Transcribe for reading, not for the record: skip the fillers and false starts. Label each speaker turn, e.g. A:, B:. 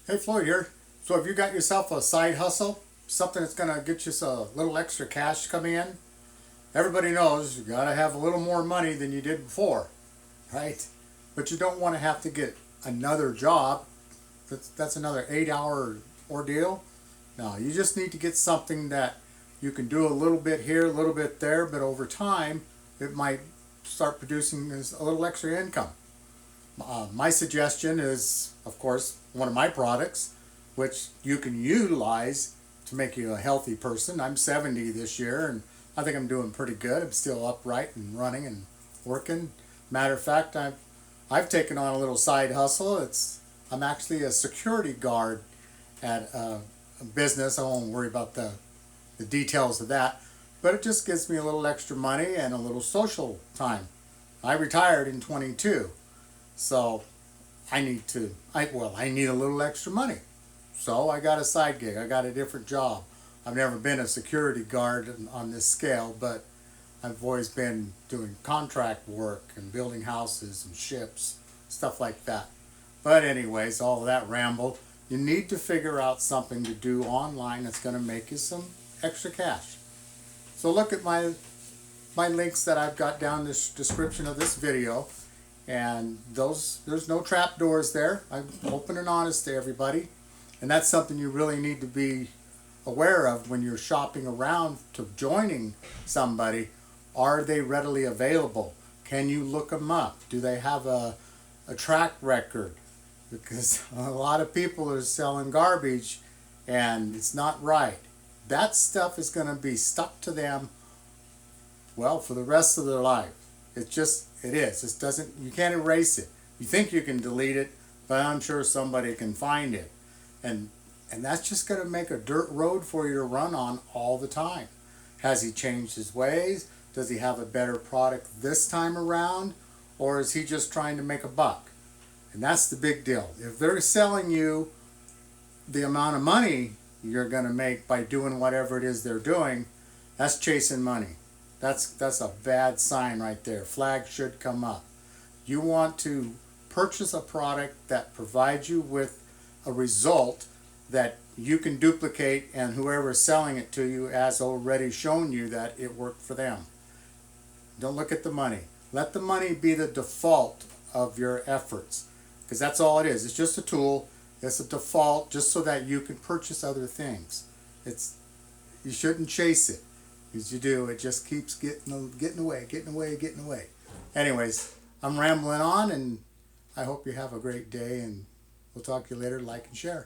A: Hey Floyd here. So have you got yourself a side hustle? Something that's gonna get you a little extra cash coming in? Everybody knows you gotta have a little more money than you did before, right? But you don't want to have to get another job. That's another 8 hour ordeal. No, you just need to get something that you can do a little bit here, a little bit there, but over time it might start producing a little extra income. My suggestion is, of course, one of my products, which you can utilize to make you a healthy person. I'm 70 this year, and I think I'm doing pretty good. I'm still upright and running and working. Matter of fact, I've taken on a little side hustle. I'm actually a security guard at a business. I won't worry about the details of that, but it just gives me a little extra money and a little social time. I retired in 22. So I need a little extra money. So I got a side gig. I got a different job. I've never been a security guard on this scale, but I've always been doing contract work and building houses and ships, stuff like that. But anyways, all of that ramble. You need to figure out something to do online that's going to make you some extra cash. So look at my links that I've got down this description of this video. And there's no trap doors there. I'm open and honest to everybody. And that's something you really need to be aware of when you're shopping around to joining somebody. Are they readily available? Can you look them up? Do they have a track record? Because a lot of people are selling garbage and it's not right. That stuff is going to be stuck to them, well, for the rest of their life. It is. It doesn't, you can't erase it. You think you can delete it, but I'm sure somebody can find it. And that's just going to make a dirt road for you to run on all the time. Has he changed his ways? Does he have a better product this time around? Or is he just trying to make a buck? And that's the big deal. If they're selling you the amount of money you're going to make by doing whatever it is they're doing, that's chasing money. That's a bad sign right there. Flag should come up. You want to purchase a product that provides you with a result that you can duplicate, and whoever is selling it to you has already shown you that it worked for them. Don't look at the money. Let the money be the default of your efforts, because that's all it is. It's just a tool. It's a default just so that you can purchase other things. You shouldn't chase it. As you do, it just keeps getting away. Anyways, I'm rambling on, and I hope you have a great day, and we'll talk to you later. Like and share.